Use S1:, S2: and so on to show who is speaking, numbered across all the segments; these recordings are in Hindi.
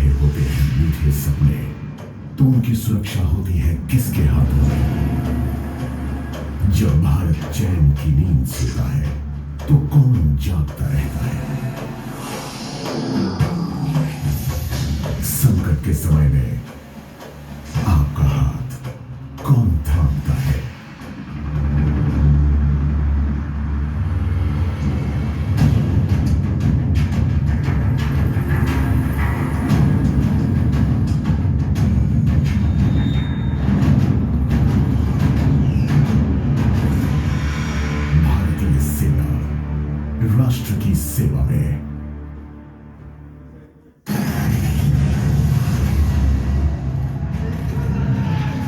S1: रहे होते हैं मीठे सपने, तो उनकी सुरक्षा होती है किसके हाथों में? जब भारत चैन की नींद सोता है तो कौन जागता रहता है? संकट के समय में आपका हाथ कौन थामता है? भारतीय सेना राष्ट्र की सेवा में।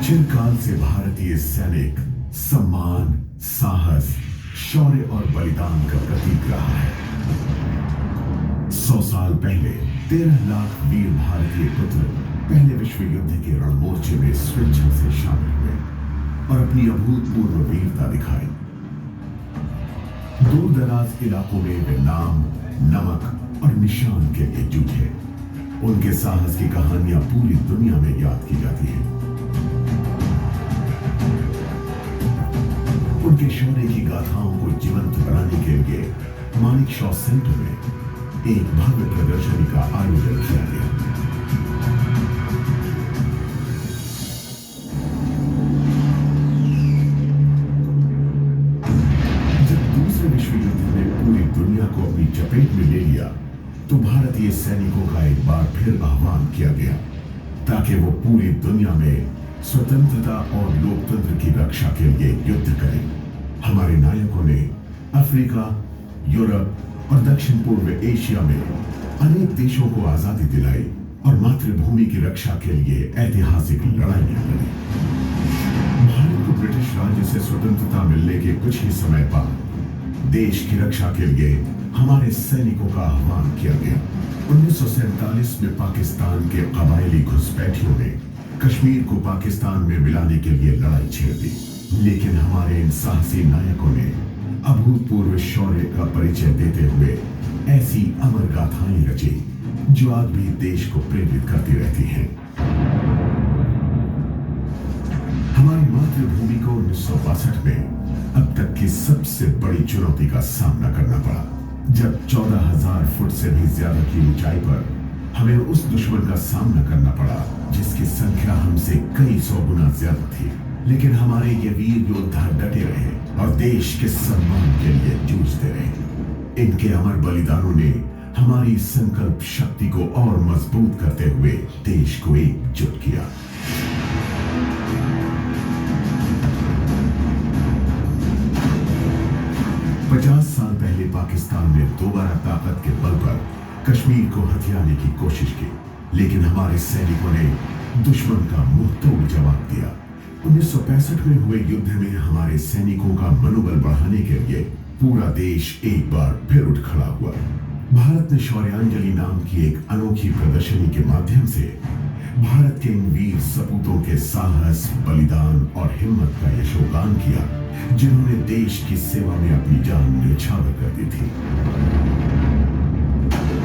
S1: चिरकाल से भारतीय सैनिक सम्मान, साहस, शौर्य और बलिदान का प्रतीक रहा है। 100 साल पहले 13 लाख वीर भारतीय पुत्र पहले विश्व युद्ध के रणमोर्चे में स्वेच्छा से शामिल हुए और अपनी अभूतपूर्व वीरता दिखाई। दूर दराज इलाकों में वे नाम, नमक और निशान के लिए जूझे। उनके साहस की कहानियां पूरी दुनिया में याद की जाती हैं। उनके शौर्य की गाथाओं को जीवंत बनाने के लिए मानेकशॉ सेंटर में एक भव्य प्रदर्शनी का आयोजन किया गया। जब दूसरे विश्व युद्ध ने पूरी दुनिया को अपनी चपेट में ले लिया, तो भारतीय सैनिकों का एक बार फिर आह्वान किया गया ताकि वो पूरी दुनिया में स्वतंत्रता और लोकतंत्र की रक्षा के लिए युद्ध करें। हमारे नायकों ने अफ्रीका, यूरोप और दक्षिण पूर्व एशिया में अनेक देशों को आजादी दिलाई और मातृभूमि की रक्षा के लिए ऐतिहासिक लड़ाइयां लड़ी। भारत को ब्रिटिश राज्य से स्वतंत्रता मिलने के कुछ ही समय बाद देश की रक्षा के लिए हमारे सैनिकों का आह्वान किया गया। 1947 में पाकिस्तान के कबायली घुसपैठियों ने कश्मीर को पाकिस्तान में मिलाने के लिए लड़ाई छेड़ दी, लेकिन हमारे इन साहसी नायकों ने अभूतपूर्व शौर्य का परिचय देते हुए ऐसी अमर गाथाएं रची जो आज भी देश को प्रेरित करती रहती हैं। हमारी मातृभूमि को 1962 में अब तक की सबसे बड़ी चुनौती का सामना करना पड़ा, जब 14,000 फुट से भी ज्यादा की ऊंचाई पर हमें उस दुश्मन का सामना करना पड़ा जिसकी संख्या हमसे कई 100 गुना ज्यादा थी। लेकिन हमारे ये वीर योद्धा डटे रहे और देश के सम्मान के लिए जूझते रहे। इनके अमर बलिदानों ने हमारी संकल्प शक्ति को और मजबूत करते हुए देश को एकजुट किया। पचास साल पहले पाकिस्तान ने दोबारा ताकत के बल पर कश्मीर को हथियाने की कोशिश की, लेकिन हमारे सैनिकों ने दुश्मन का मुंह तोड़ जवाब दिया। 1965 में हुए युद्ध में हमारे सैनिकों का मनोबल बढ़ाने के लिए पूरा देश एक बार फिर उठ खड़ा हुआ। भारत ने शौर्यांजलि नाम की एक अनोखी प्रदर्शनी के माध्यम से भारत के इन वीर सपूतों के साहस, बलिदान और हिम्मत का यशोगान किया, जिन्होंने देश की सेवा में अपनी जान न्यौछावर कर दी थी।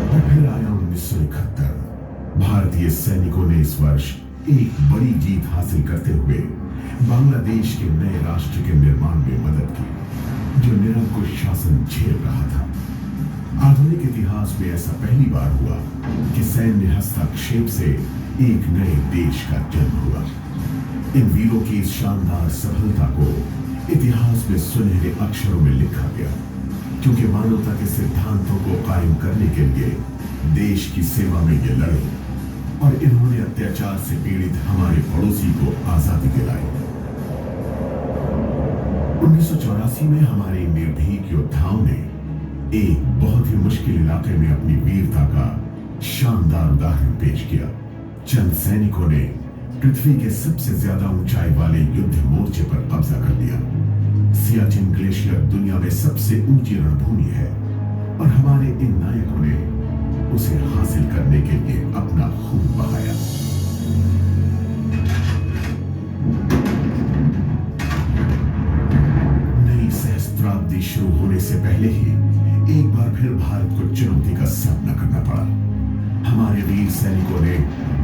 S1: और फिर आया 1971। भारतीय सैनिकों ने इस वर्ष एक बड़ी जीत हासिल करते हुए बांग्लादेश के नए राष्ट्र के निर्माण में मदद की, जो निरंकुश शासन झेल रहा था। आधुनिक इतिहास में ऐसा पहली बार हुआ कि सैन्य हस्तक्षेप से एक नए देश का जन्म हुआ। इन वीरों की इस शानदार सफलता को इतिहास में सुनहरे अक्षरों में लिखा गया, क्योंकि मानवता के सिद्धांतों को कायम करने के लिए देश की सेवा में ये लड़े और इन्होंने अत्याचार से पीड़ित हमारे पड़ोसी को आजादी दिलाई। 1984 में हमारे निर्भीक योद्धाओं ने एक बहुत ही मुश्किल इलाके में अपनी वीरता का शानदार उदाहरण पेश किया। चंद सैनिकों ने पृथ्वी के सबसे ज्यादा ऊंचाई वाले युद्ध मोर्चे पर कब्जा कर लिया। सियाचिन ग्लेशियर दुनिया में सबसे ऊंची रणभूमि है और हमारे इन नायकों ने उसे हासिल करने के लिए अपना खून बहाया। नई सहस्त्राब्दी शुरू होने से पहले ही एक बार फिर भारत को चुनौती का सामना करना पड़ा। हमारे वीर वीर सैनिकों ने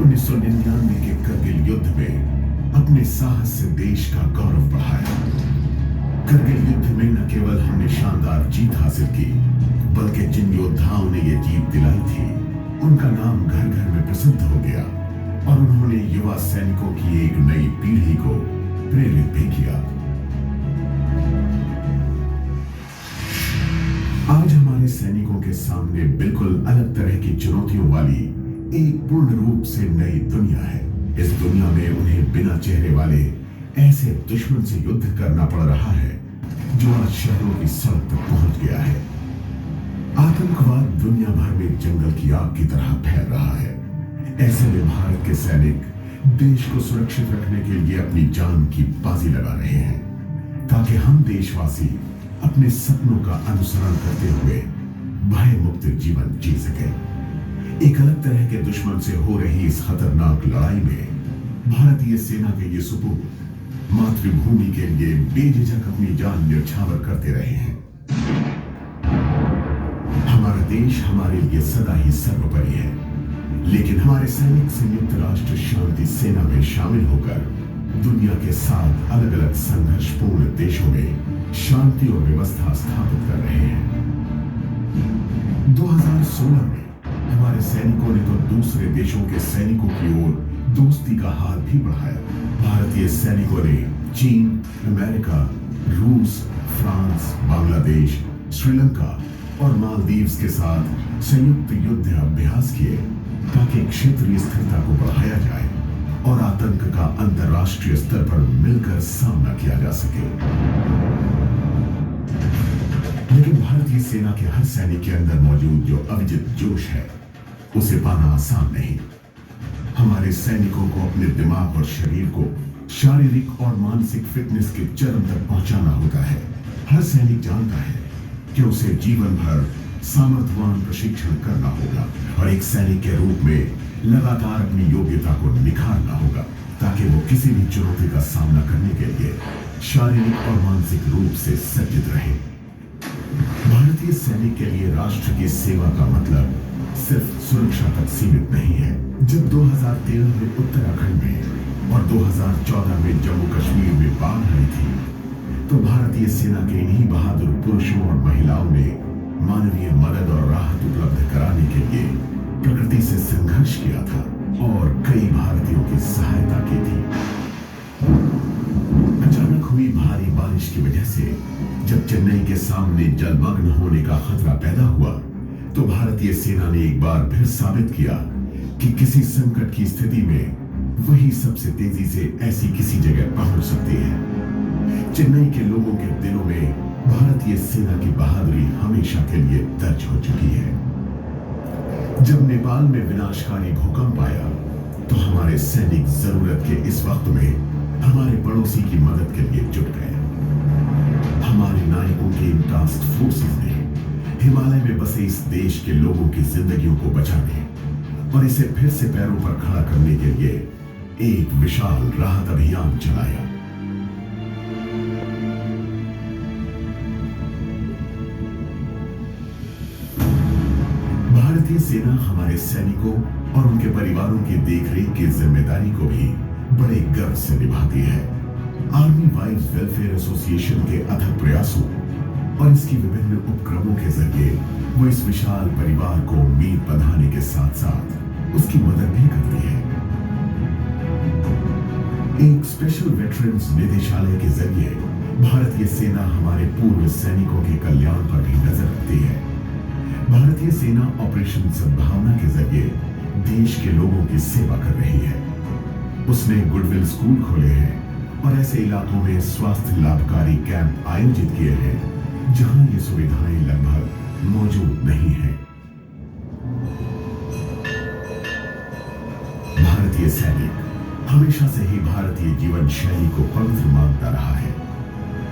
S1: 1999 के करगिल युद्ध में अपने साहस से देश का गौरव बढ़ाया। करगिल युद्ध में न केवल हमने शानदार जीत हासिल की, बल्कि जिन योद्धाओं ने यह जीत दिलाई थी, उनका नाम घर घर में प्रसिद्ध हो गया और उन्होंने युवा सैनिकों की एक नई पीढ़ी को प्रेरित भी किया। आज हमारे सैनिकों के सामने बिल्कुल अलग तरह की चुनौतियों वाली एक पूर्ण रूप से नई दुनिया है। इस दुनिया में उन्हें बिना चेहरे वाले ऐसे दुश्मन से युद्ध करना पड़ रहा है जो आज शहरों की सड़क तक पहुंच गया है। आतंकवाद दुनिया भर में जंगल की आग की तरह फैल रहा है। ऐसे में भारत के सैनिक देश को सुरक्षित रखने के लिए अपनी जान की बाजी लगा रहे हैं, ताकि हम देशवासी अपने सपनों का अनुसरण करते हुए भय मुक्त जीवन जी सके। एक अलग तरह के दुश्मन से हो रही इस खतरनाक लड़ाई में भारतीय सेना के ये सुपूत मातृभूमि के लिए बेझिझक अपनी जान न्यौछावर करते रहे हैं। हमारा देश हमारे लिए सदा ही सर्वोपरि है, लेकिन हमारे सैनिक संयुक्त राष्ट्र शांति सेना में शामिल होकर दुनिया के 7 अलग अलग संघर्षपूर्ण देशों में शांति और व्यवस्था स्थापित कर रहे हैं। 2016 में हमारे सैनिकों ने तो दूसरे देशों के सैनिकों की ओर दोस्ती का हाथ भी बढ़ाया। भारतीय सैनिकों ने चीन, अमेरिका, रूस, फ्रांस, बांग्लादेश, श्रीलंका और मालदीव्स के साथ संयुक्त युद्ध अभ्यास किए, ताकि क्षेत्रीय स्थिरता को बढ़ाया जाए और आतंक का अंतर्राष्ट्रीय स्तर पर मिलकर सामना किया जा सके। लेकिन भारतीय सेना के हर सैनिक के अंदर मौजूद जो अविजित जोश है, उसे पाना आसान नहीं। हमारे सैनिकों को अपने दिमाग और शरीर को शारीरिक और मानसिक फिटनेस के चरम तक पहुंचाना होता है। हर सैनिक जानता है कि उसे जीवन भर सामर्थ्यवान प्रशिक्षण करना होगा और एक सैनिक के रूप में लगातार अपनी योग्यता को निखारना होगा, ताकि वो किसी भी चुनौती का सामना करने के लिए शारीरिक और मानसिक रूप से सज्जित रहे। भारतीय सैनिक के लिए राष्ट्र की सेवा का मतलब सिर्फ सुरक्षा तक सीमित नहीं है। जब 2013 में उत्तराखंड में और 2014 में जम्मू कश्मीर में बाढ़ आई थी, तो भारतीय सेना के इन्हीं बहादुर पुरुषों और महिलाओं ने मानवीय मदद और राहत उपलब्ध कराने के लिए प्रकृति से संघर्ष किया था और कई भारतीयों की सहायता की थी। अचानक हुई भारी बारिश की वजह से जब चेन्नई के सामने जलमग्न होने का खतरा पैदा हुआ, तो भारतीय सेना ने एक बार फिर साबित किया कि किसी संकट की स्थिति में वही सबसे तेजी से ऐसी किसी जगह पहुंच सकती है। चेन्नई के लोगों के दिलों में भारतीय सेना की बहादुरी हमेशा के लिए दर्ज हो चुकी है। जब नेपाल में विनाशकारी भूकंप आया, तो हमारे सैनिक जरूरत के इस वक्त में हमारे पड़ोसी की मदद के लिए जुट गए। हमारे नायकों के इन टास्क फोर्सेस ने हिमालय में बसे इस देश के लोगों की जिंदगियों को बचाने और इसे फिर से पैरों पर खड़ा करने के लिए एक विशाल राहत अभियान चलाया। भारतीय सेना हमारे सैनिकों और उनके परिवारों की देखरेख की जिम्मेदारी को भी बड़े गर्व से निभाती है। आर्मी वाइव्स वेलफेयर एसोसिएशन के अथक प्रयासों और इसकी विभिन्न उपक्रमों के जरिए वो इस विशाल परिवार को उम्मीद बंधाने के साथ साथ उसकी मदद भी करती है। एक स्पेशल वेटरन्स निदेशालय के जरिए भारतीय सेना हमारे पूर्व सैनिकों के कल्याण पर भी नजर रखती है। भारतीय सेना ऑपरेशन सद्भावना के जरिए देश के लोगों की सेवा कर रही है। उसने गुडविल स्कूल खोले हैं और ऐसे इलाकों में स्वास्थ्य लाभकारी कैंप आयोजित किए हैं जहां ये सुविधाएं लगभग मौजूद नहीं हैं। भारतीय सैनिक हमेशा से ही भारतीय जीवन शैली को पवित्र मानता रहा है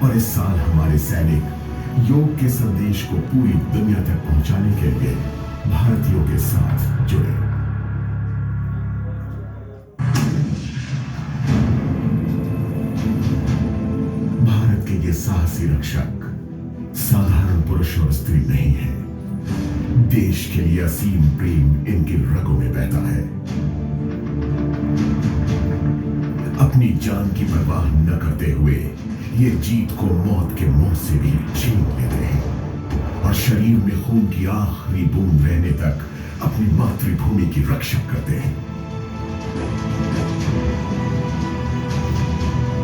S1: और इस साल हमारे सैनिक योग के संदेश को पूरी दुनिया तक पहुंचाने के लिए भारतीयों के साथ जुड़े। भारत के ये साहसी रक्षक साधारण पुरुष और स्त्री नहीं है, देश के लिए असीम प्रेम इनकी रगों में बहता है। अपनी जान की परवाह न करते हुए ये जीत को मौत के मुंह से भी छीन लेते हैं और शरीर में खून की आखिरी बूंद रहने तक अपनी मातृभूमि की रक्षा करते हैं।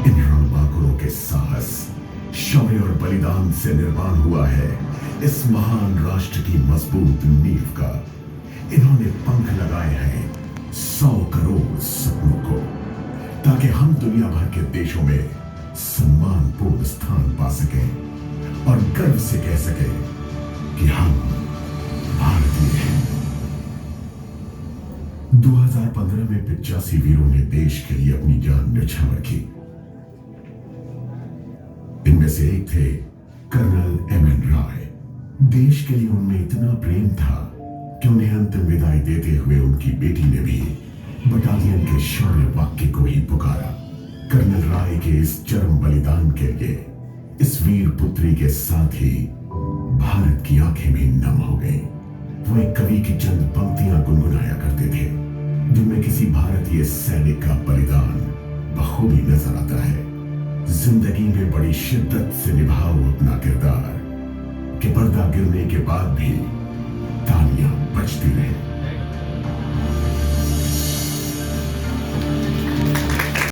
S1: इन रणबांकुरों के साहस, शौर्य और बलिदान से निर्माण हुआ है इस महान राष्ट्र की मजबूत नींव का। इन्होंने पंख लगाए हैं 100 करोड़ सपनों को, ताकि हम दुनिया भर के देशों में सम्मानपूर्ण स्थान पा सकें और गर्व से कह सकें कि हम भारतीय हैं। 2015 में 85 वीरों ने देश के लिए अपनी जान न्यौछावर की। इनमें से एक थे कर्नल एमएन राय। देश के लिए उनमें इतना प्रेम था कि उन्हें अंतिम विदाई देते हुए उनकी बेटी ने भी बटालियन के शौर्य वाक्य को ही पुकारा। कर्नल राय के इस चरम बलिदान के लिए इस वीर पुत्री के साथ ही भारत की आंखें भी नम हो गईं। वो एक कवि की चंद पंक्तियां गुनगुनाया करते थे, जिनमें किसी भारतीय सैनिक का बलिदान बखूबी नजर आता है। जिंदगी में बड़ी शिद्दत से निभाओ अपना किरदार, कि पर्दा गिरने के बाद भी तालियां बजती रहे।